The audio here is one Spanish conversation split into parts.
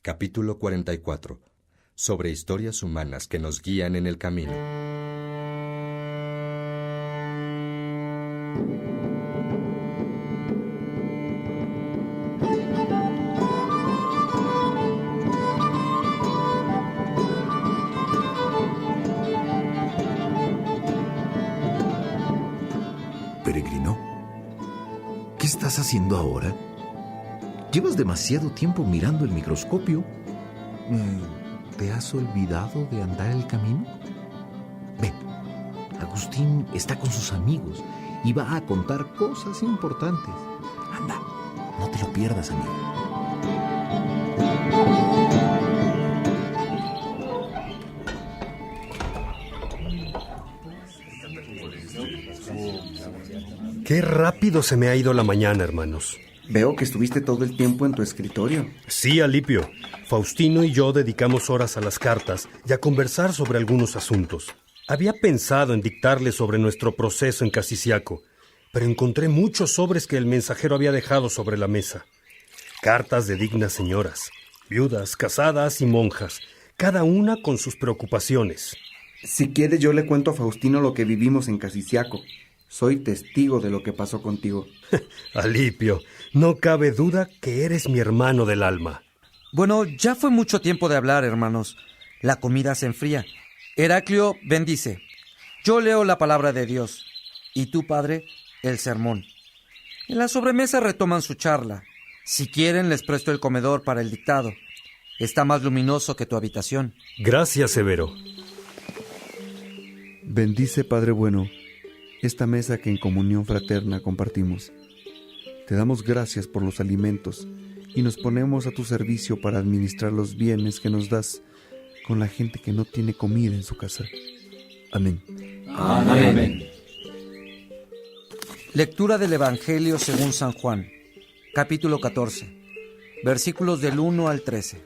Capítulo 44. Sobre historias humanas que nos guían en el camino. Peregrino, ¿qué estás haciendo ahora? Llevas demasiado tiempo mirando el microscopio. ¿Te has olvidado de andar el camino? Ven, Agustín está con sus amigos y va a contar cosas importantes. Anda, no te lo pierdas, amigo. Qué rápido se me ha ido la mañana, hermanos. Veo que estuviste todo el tiempo en tu escritorio. Sí, Alipio. Faustino y yo dedicamos horas a las cartas y a conversar sobre algunos asuntos. Había pensado en dictarle sobre nuestro proceso en Casiciaco, pero encontré muchos sobres que el mensajero había dejado sobre la mesa. Cartas de dignas señoras, viudas, casadas y monjas, cada una con sus preocupaciones. Si quieres, yo le cuento a Faustino lo que vivimos en Casiciaco. Soy testigo de lo que pasó contigo. Alipio, no cabe duda que eres mi hermano del alma. Bueno, ya fue mucho tiempo de hablar, hermanos. La comida se enfría. Heraclio bendice. Yo leo la palabra de Dios. Y tú, padre, el sermón. En la sobremesa retoman su charla. Si quieren, les presto el comedor para el dictado. Está más luminoso que tu habitación. Gracias, Severo. Bendice, Padre bueno, esta mesa que en comunión fraterna compartimos. Te damos gracias por los alimentos y nos ponemos a tu servicio para administrar los bienes que nos das con la gente que no tiene comida en su casa. Amén. Amén. Lectura del Evangelio según San Juan, capítulo 14, versículos del 1 al 13.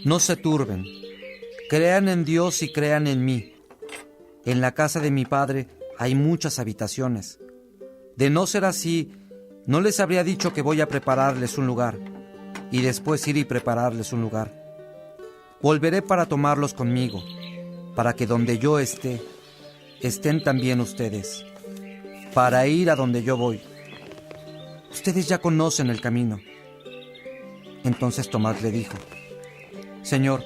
No se turben, crean en Dios y crean en mí. En la casa de mi Padre hay muchas habitaciones. De no ser así, no les habría dicho que voy a prepararles un lugar, y después ir y prepararles un lugar. Volveré para tomarlos conmigo, para que donde yo esté, estén también ustedes, para ir a donde yo voy. Ustedes ya conocen el camino. Entonces Tomás le dijo: Señor,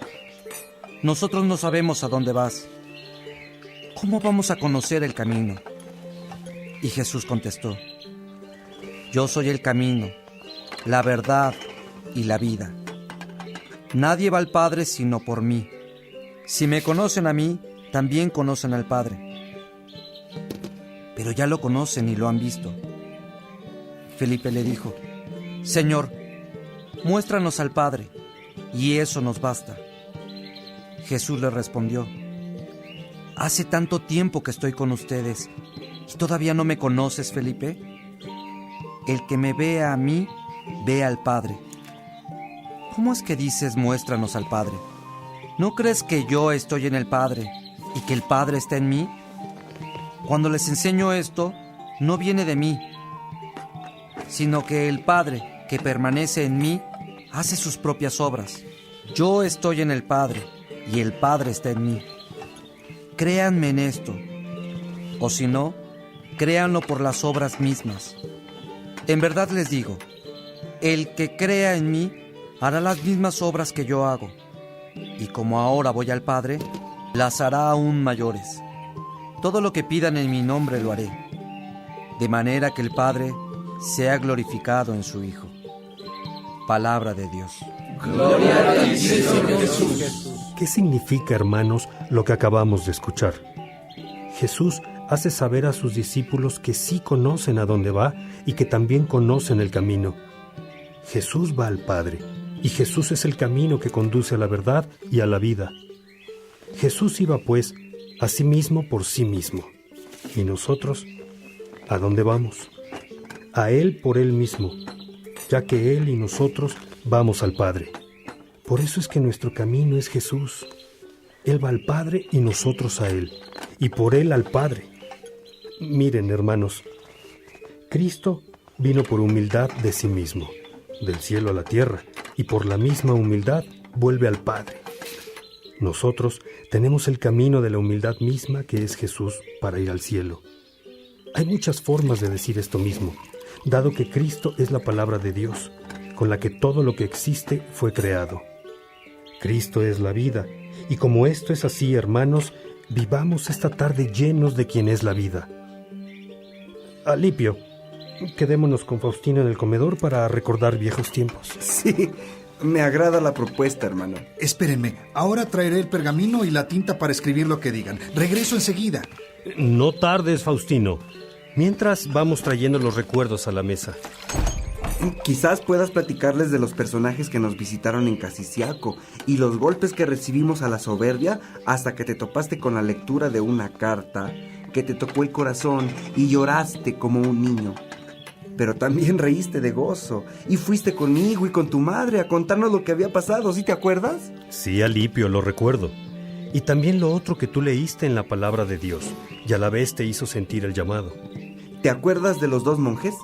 nosotros no sabemos a dónde vas. ¿Cómo vamos a conocer el camino? Y Jesús contestó: Yo soy el camino, la verdad y la vida. Nadie va al Padre sino por mí. Si me conocen a mí, también conocen al Padre. Pero ya lo conocen y lo han visto. Felipe le dijo: Señor, muéstranos al Padre, y eso nos basta. Jesús le respondió: Hace tanto tiempo que estoy con ustedes, ¿y todavía no me conoces, Felipe? El que me vea a mí, ve al Padre. ¿Cómo es que dices, muéstranos al Padre? ¿No crees que yo estoy en el Padre y que el Padre está en mí? Cuando les enseño esto, no viene de mí, sino que el Padre, que permanece en mí, hace sus propias obras. Yo estoy en el Padre y el Padre está en mí. Créanme en esto, o si no, créanlo por las obras mismas. En verdad les digo, el que crea en mí hará las mismas obras que yo hago, y como ahora voy al Padre, las hará aún mayores. Todo lo que pidan en mi nombre lo haré, de manera que el Padre sea glorificado en su Hijo. Palabra de Dios. Gloria a ti, Señor Jesús. ¿Qué significa, hermanos, lo que acabamos de escuchar? Jesús hace saber a sus discípulos que sí conocen a dónde va y que también conocen el camino. Jesús va al Padre, y Jesús es el camino que conduce a la verdad y a la vida. Jesús iba, pues, a sí mismo por sí mismo. ¿Y nosotros? ¿A dónde vamos? A Él por Él mismo, ya que Él y nosotros vamos al Padre. Por eso es que nuestro camino es Jesús. Él va al Padre y nosotros a Él, y por Él al Padre. Miren, hermanos, Cristo vino por humildad de sí mismo, del cielo a la tierra, y por la misma humildad vuelve al Padre. Nosotros tenemos el camino de la humildad misma que es Jesús para ir al cielo. Hay muchas formas de decir esto mismo, dado que Cristo es la palabra de Dios, con la que todo lo que existe fue creado. Cristo es la vida, y como esto es así, hermanos, vivamos esta tarde llenos de quien es la vida. Alipio, quedémonos con Faustino en el comedor para recordar viejos tiempos. Sí, me agrada la propuesta, hermano. Espérenme, ahora traeré el pergamino y la tinta para escribir lo que digan. Regreso enseguida. No tardes, Faustino. Mientras vamos trayendo los recuerdos a la mesa. Quizás puedas platicarles de los personajes que nos visitaron en Casiciaco y los golpes que recibimos a la soberbia hasta que te topaste con la lectura de una carta que te tocó el corazón y lloraste como un niño. Pero también reíste de gozo y fuiste conmigo y con tu madre a contarnos lo que había pasado, ¿sí te acuerdas? Sí, Alipio, lo recuerdo. Y también lo otro que tú leíste en la palabra de Dios y a la vez te hizo sentir el llamado. ¿Te acuerdas de los 2 monjes?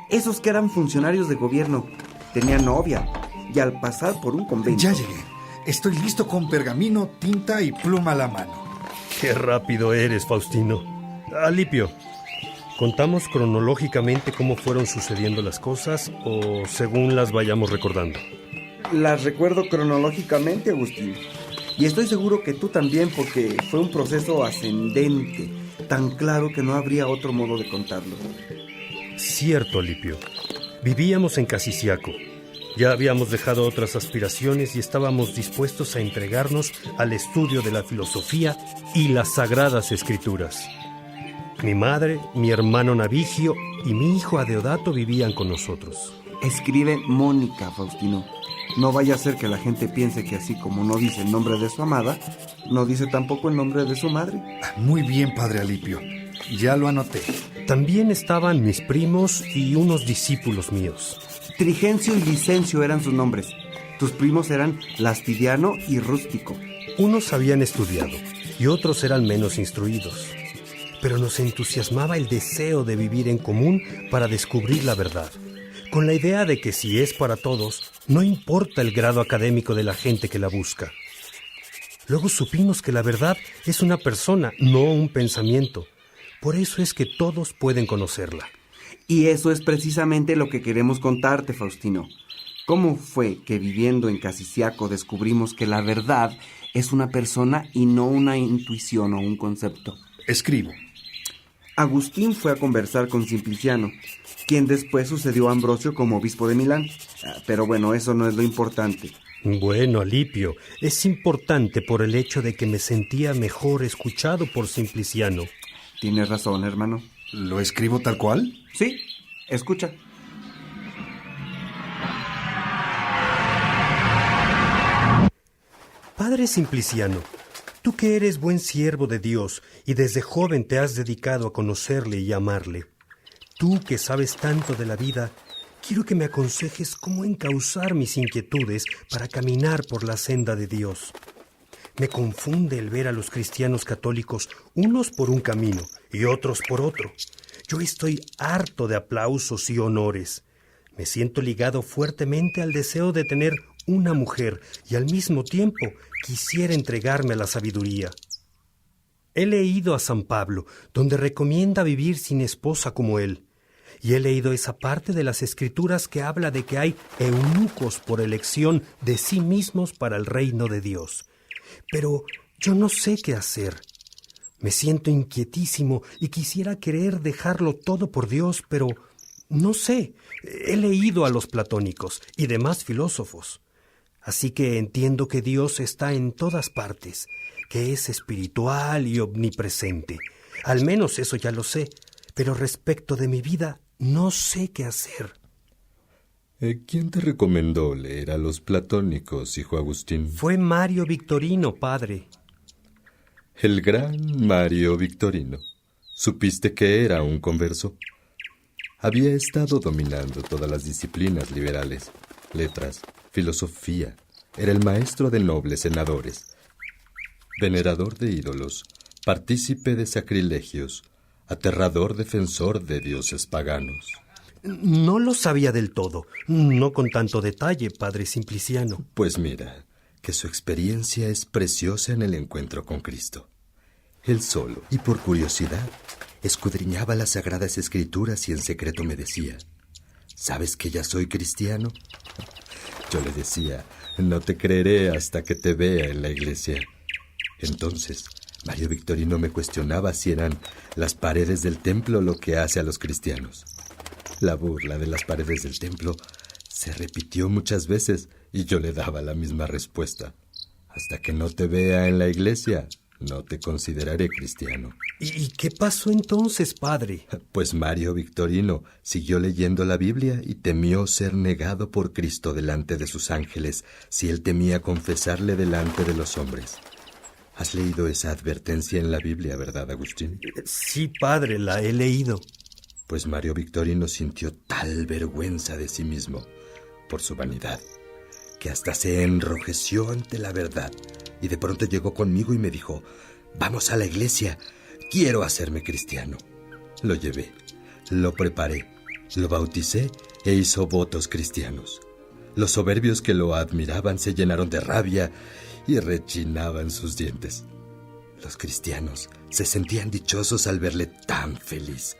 Esos que eran funcionarios de gobierno. Tenían novia y al pasar por un convento... Ya llegué. Estoy listo con pergamino, tinta y pluma a la mano. ¡Qué rápido eres, Faustino! Alipio, ¿contamos cronológicamente cómo fueron sucediendo las cosas o según las vayamos recordando? Las recuerdo cronológicamente, Agustín. Y estoy seguro que tú también, porque fue un proceso ascendente, tan claro que no habría otro modo de contarlo. Cierto, Alipio. Vivíamos en Casiciaco. Ya habíamos dejado otras aspiraciones y estábamos dispuestos a entregarnos al estudio de la filosofía y las sagradas escrituras. Mi madre, mi hermano Navigio y mi hijo Adeodato vivían con nosotros. Escribe Mónica, Faustino. No vaya a ser que la gente piense que así como no dice el nombre de su amada, no dice tampoco el nombre de su madre. Muy bien, padre Alipio. Ya lo anoté. También estaban mis primos y unos discípulos míos. Trigencio y Licencio eran sus nombres. Tus primos eran Lastidiano y Rústico. Unos habían estudiado y otros eran menos instruidos. Pero nos entusiasmaba el deseo de vivir en común para descubrir la verdad, con la idea de que si es para todos, no importa el grado académico de la gente que la busca. Luego supimos que la verdad es una persona, no un pensamiento. Por eso es que todos pueden conocerla. Y eso es precisamente lo que queremos contarte, Faustino. ¿Cómo fue que viviendo en Casiciaco descubrimos que la verdad es una persona y no una intuición o un concepto? Escribo. Agustín fue a conversar con Simpliciano, quien después sucedió a Ambrosio como obispo de Milán. Pero bueno, eso no es lo importante. Bueno, Alipio, es importante por el hecho de que me sentía mejor escuchado por Simpliciano. Tienes razón, hermano. ¿Lo escribo tal cual? Sí, escucha. Padre Simpliciano, tú que eres buen siervo de Dios y desde joven te has dedicado a conocerle y amarle, tú que sabes tanto de la vida, quiero que me aconsejes cómo encauzar mis inquietudes para caminar por la senda de Dios. Me confunde el ver a los cristianos católicos unos por un camino y otros por otro. Yo estoy harto de aplausos y honores. Me siento ligado fuertemente al deseo de tener una mujer y al mismo tiempo quisiera entregarme a la sabiduría. He leído a San Pablo, donde recomienda vivir sin esposa como él. Y he leído esa parte de las Escrituras que habla de que hay eunucos por elección de sí mismos para el reino de Dios. Pero yo no sé qué hacer. Me siento inquietísimo y quisiera querer dejarlo todo por Dios, pero no sé. He leído a los platónicos y demás filósofos. Así que entiendo que Dios está en todas partes, que es espiritual y omnipresente. Al menos eso ya lo sé, pero respecto de mi vida no sé qué hacer. ¿Quién te recomendó leer a los platónicos, hijo Agustín? Fue Mario Victorino, padre. El gran Mario Victorino. ¿Supiste que era un converso? Había estado dominando todas las disciplinas liberales, letras, filosofía. Era el maestro de nobles senadores, venerador de ídolos, partícipe de sacrilegios, aterrador defensor de dioses paganos. No lo sabía del todo, no con tanto detalle, padre Simpliciano. Pues mira, que su experiencia es preciosa en el encuentro con Cristo. Él solo, y por curiosidad, escudriñaba las Sagradas Escrituras y en secreto me decía: ¿sabes que ya soy cristiano? Yo le decía: no te creeré hasta que te vea en la iglesia. Entonces, Mario Victorino me cuestionaba si eran las paredes del templo lo que hace a los cristianos. La burla de las paredes del templo se repitió muchas veces y yo le daba la misma respuesta: hasta que no te vea en la iglesia, no te consideraré cristiano. ¿Y qué pasó entonces, padre? Pues Mario Victorino siguió leyendo la Biblia y temió ser negado por Cristo delante de sus ángeles si él temía confesarle delante de los hombres. ¿Has leído esa advertencia en la Biblia, verdad, Agustín? Sí, padre, la he leído. Pues Mario Victorino sintió tal vergüenza de sí mismo por su vanidad que hasta se enrojeció ante la verdad y de pronto llegó conmigo y me dijo: vamos a la iglesia, quiero hacerme cristiano. Lo llevé, lo preparé, lo bauticé e hizo votos cristianos. Los soberbios que lo admiraban se llenaron de rabia y rechinaban sus dientes. Los cristianos se sentían dichosos al verle tan feliz,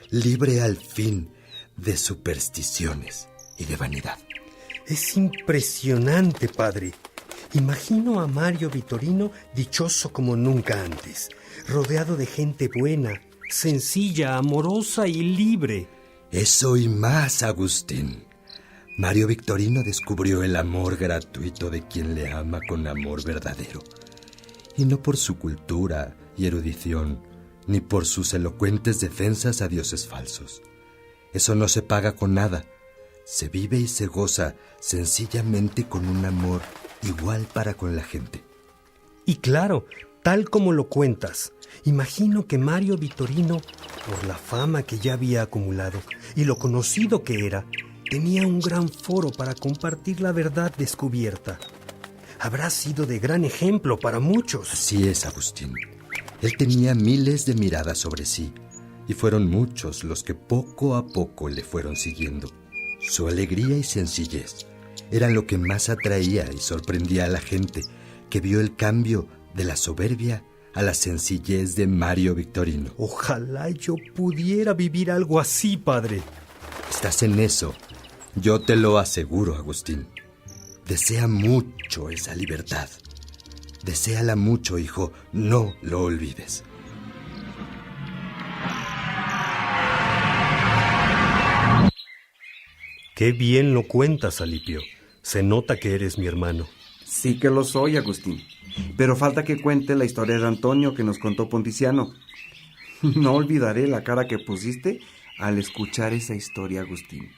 libre al fin de supersticiones y de vanidad. Es impresionante, padre. Imagino a Mario Victorino dichoso como nunca antes, rodeado de gente buena, sencilla, amorosa y libre. Eso y más, Agustín. Mario Victorino descubrió el amor gratuito de quien le ama con amor verdadero. Y no por su cultura y erudición, ni por sus elocuentes defensas a dioses falsos. Eso no se paga con nada. Se vive y se goza sencillamente con un amor igual para con la gente. Y claro, tal como lo cuentas, imagino que Mario Victorino, por la fama que ya había acumulado y lo conocido que era, tenía un gran foro para compartir la verdad descubierta. Habrá sido de gran ejemplo para muchos. Así es, Agustín. Él tenía miles de miradas sobre sí, y fueron muchos los que poco a poco le fueron siguiendo. Su alegría y sencillez eran lo que más atraía y sorprendía a la gente, que vio el cambio de la soberbia a la sencillez de Mario Victorino. Ojalá yo pudiera vivir algo así, padre. Estás en eso. Yo te lo aseguro, Agustín. Desea mucho esa libertad. Deséala mucho, hijo. No lo olvides. Qué bien lo cuentas, Alipio. Se nota que eres mi hermano. Sí que lo soy, Agustín. Pero falta que cuente la historia de Antonio que nos contó Ponticiano. No olvidaré la cara que pusiste al escuchar esa historia, Agustín.